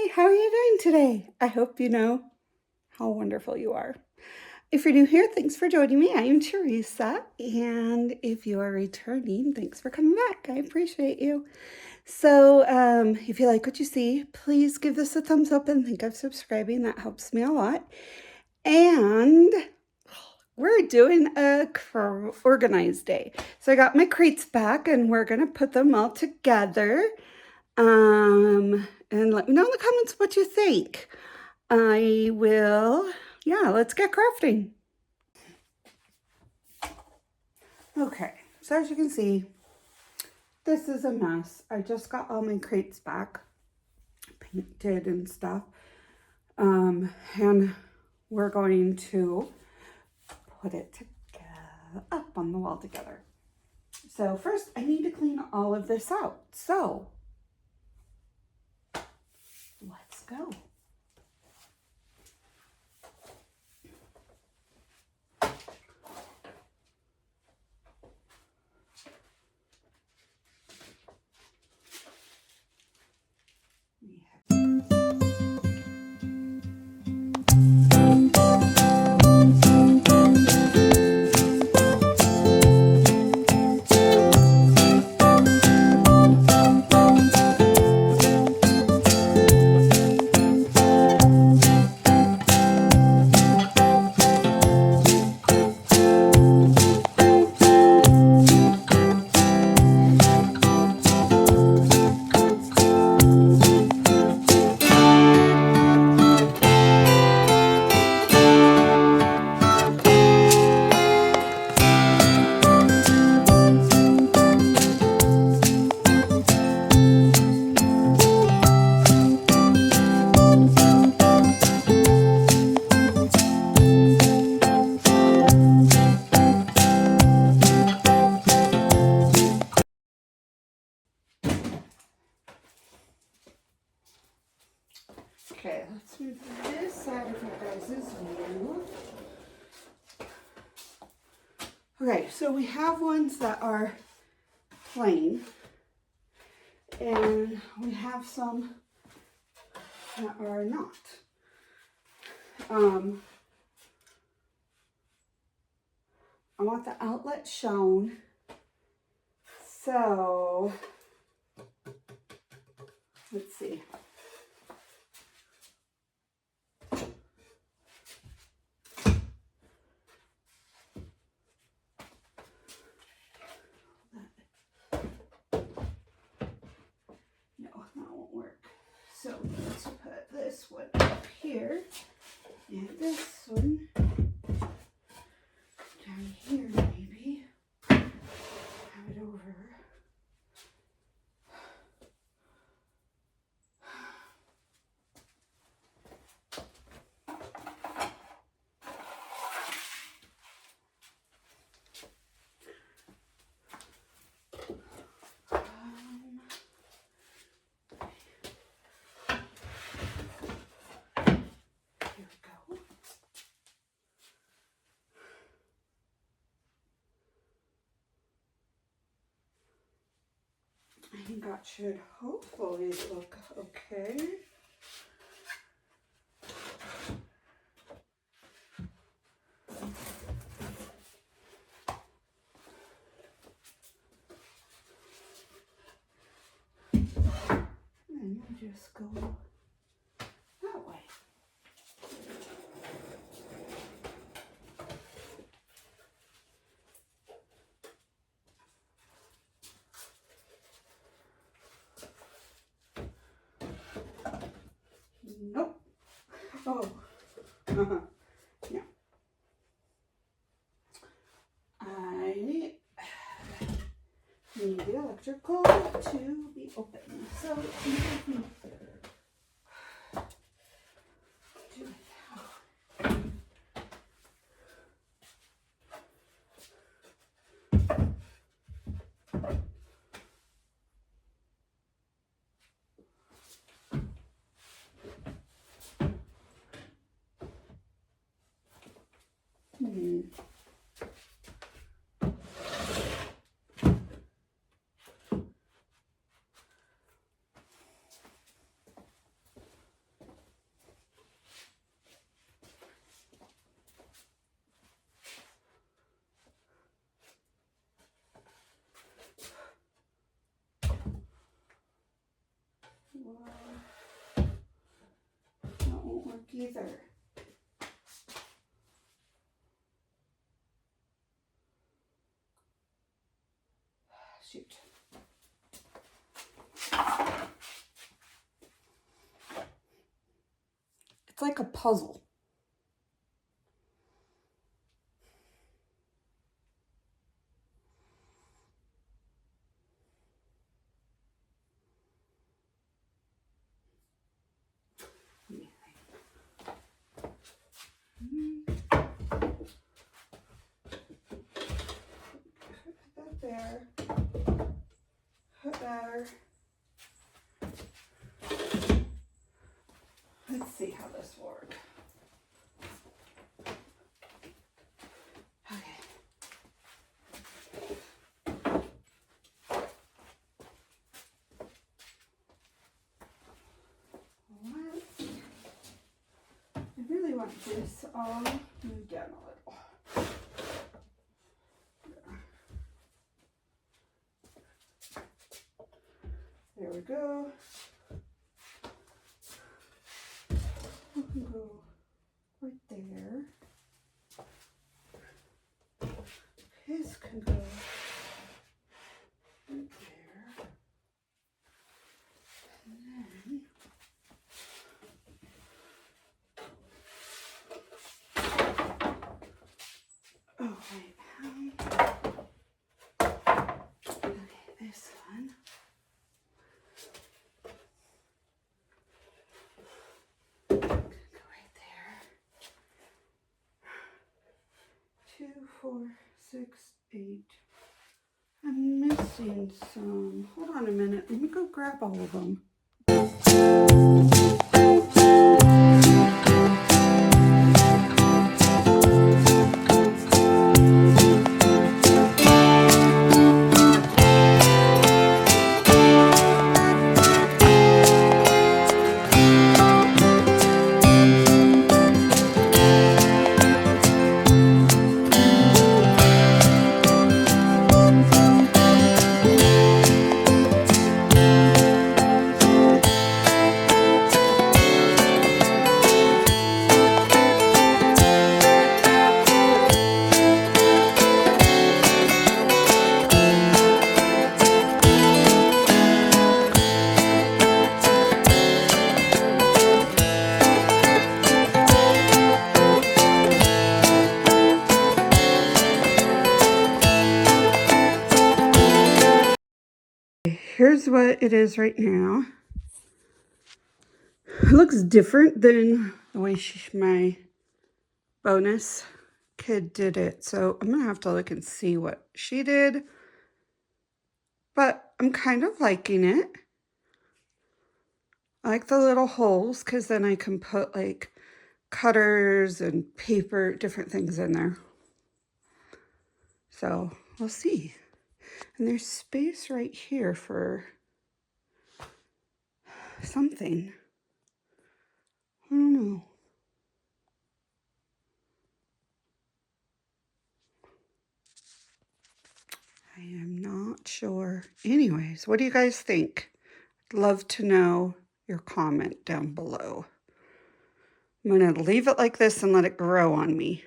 Hi, how are you doing today? I hope you know how wonderful you are. If you're new here, thanks for joining me. I am Teresa, and if you are returning, thanks for coming back. I appreciate you. So, if you like what you see, please give this a thumbs up and think of subscribing. That helps me a lot. And we're doing a organized day. So I got my crates back, and we're gonna put them all together. And let me know in the comments what you think. Let's get crafting. Okay, so as you can see, this is a mess. I just got all my crates back, painted and stuff. And we're going to put it together, up on the wall together. So first I need to clean all of this out. So let's go. Okay, let's move this side of your guys' view. Okay, so we have ones that are plain, and we have some that are not. I want the outlet shown, so let's see. No, that won't work. So let's put this one up here and this one down here maybe. Have it over. Here we go. I think that should hopefully look okay. And we'll just go that way. Nope. Oh. Uh-huh. Yeah. I need the electrical to be open. So do Well, that won't work either. Shoot. It's like a puzzle. Put that there. Put there. Let's see how this will work. Okay. I really want this all moved down a little. There we go. We can go right there. His can go right there. And then oh wait, okay, this one. Go right there. 2, 4, 6, 8. I'm missing some. Hold on a minute. Let me go grab all of them. Here's what it is right now. It looks different than the way my bonus kid did it. So I'm going to have to look and see what she did. But I'm kind of liking it. I like the little holes because then I can put like cutters and paper, different things in there. So we'll see. And there's space right here for something. I don't know. I am not sure. Anyways, what do you guys think? I'd love to know your comment down below. I'm going to leave it like this and let it grow on me.